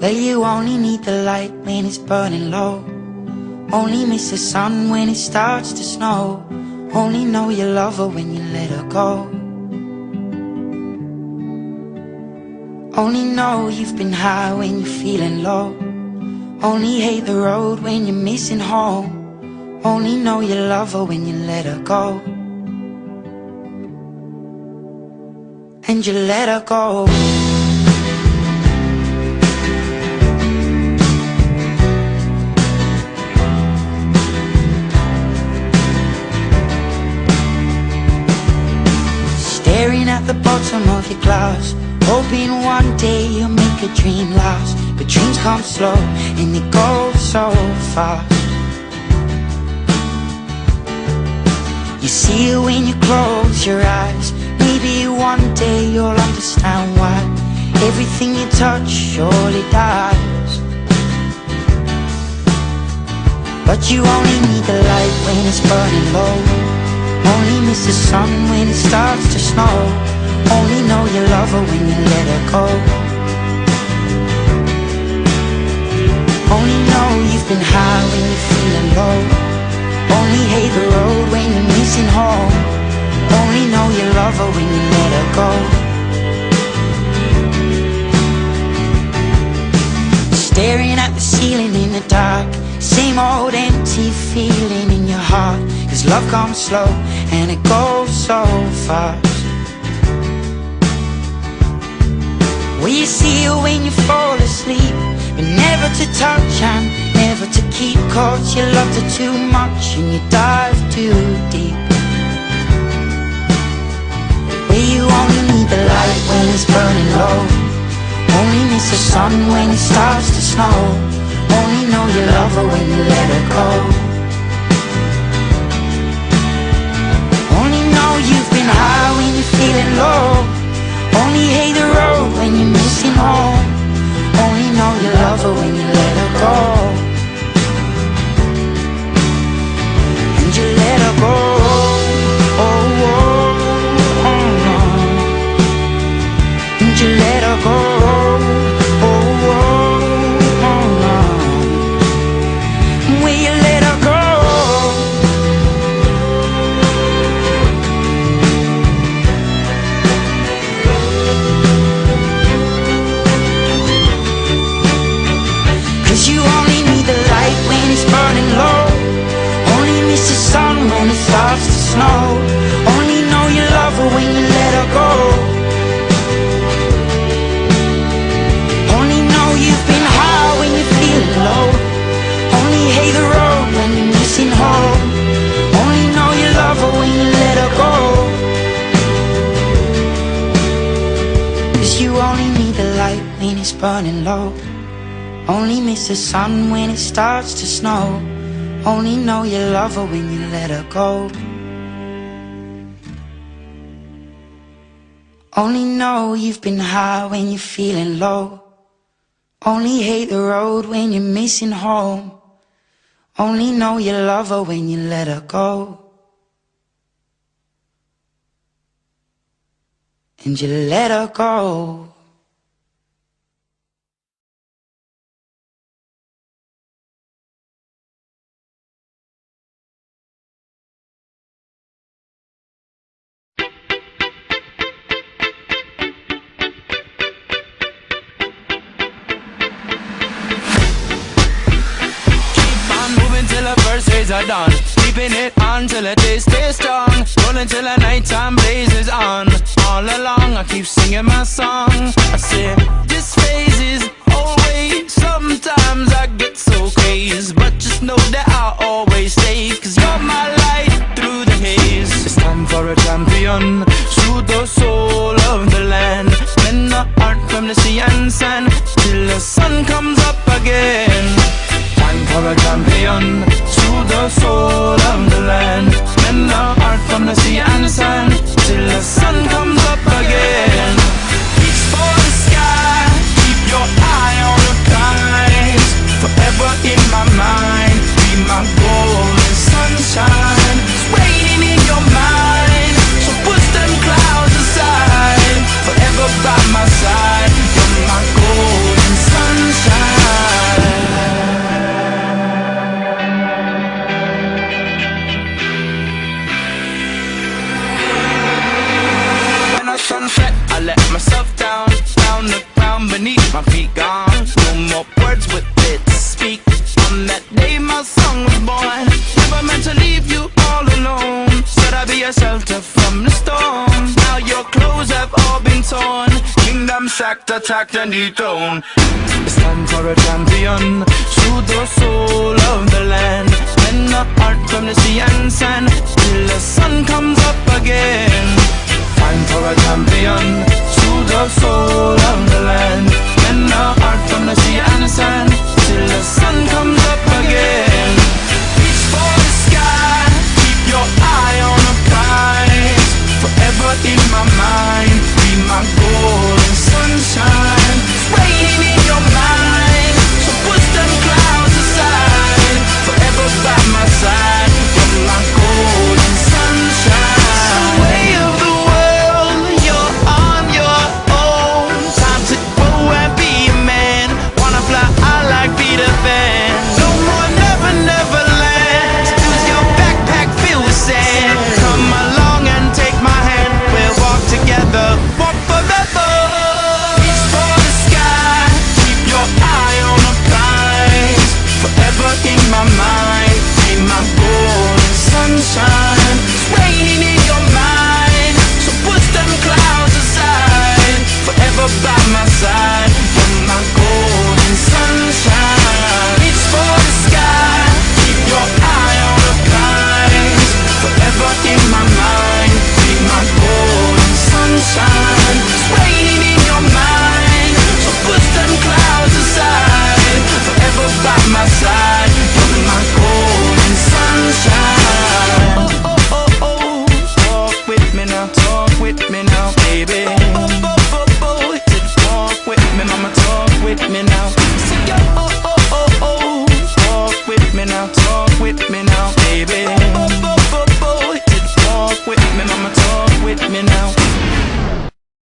Well, you only need the light when it's burning low. Only miss the sun when it starts to snow. Only know you love her when you let her go. Only know you've been high when you're feeling low. Only hate the road when you're missing home. Only know you love her when you let her go. And you let her go. Staring at the bottom of your glass, hoping one day you'll make a dream last. But dreams come slow and they go so fast. You see it when you close your eyes. Maybe one day you'll understand why everything you touch surely dies. But you only need the light when it's burning low. Only miss the sun when it starts to snow. Only know you love her when you let her go. Only know you've been high when you're feeling low. Only hate the road when you're missing home. Only know you love her when you let her go. Staring at the ceiling in the dark, same old empty feeling in your heart. 'Cause love comes slow and it goes so fast. Well, you see her when you fall asleep, but never to touch and never to keep. 'Cause you loved her too much and you dive too deep. Well, you only need the light when it's burning low. Only miss the sun when it starts to snow. Only know you love her when you let her go. Only know you've been high when you're feeling low. Only hate the road when you're missing home. Only know you love her when you let her go. And you let her go. Oh, oh, oh, oh. And you let her go. Oh, oh, oh, oh. Will you let her go? You only need the light when it's burning low. Only miss the sun when it starts to snow. Only know you love her when you let her go. Only know you've been high when you're feeling low. Only hate the road when you're missing home. Only know you love her when you let her go. 'Cause you only need the light when it's burning low. Only miss the sun when it starts to snow. Only know you love her when you let her go. Only know you've been high when you're feeling low. Only hate the road when you're missing home. Only know you love her when you let her go. And you let her go. Verses are done, keeping it on till the day stays strong. Rolling till the nighttime blazes on. All along I keep singing my song. I say this phase is always. Sometimes I get so crazy, but just know that I'll always stay. 'Cause you're my light through the haze. It's time for a champion, soothe the soul of the land. Mend the heart from the sea and sand, till the sun comes up again. Time for a champion, soothe the soul of the land. Mend the heart from the sea and the sand, till the sun comes up again. Reach for the sky, keep your eye on the prize. Forever in my mind, be my golden sunshine. It's raining in your mind, so push them clouds aside. Forever by my side, you're my golden sunshine. get attacked and dethroned. It's time for a champion, shoot the soul of the land.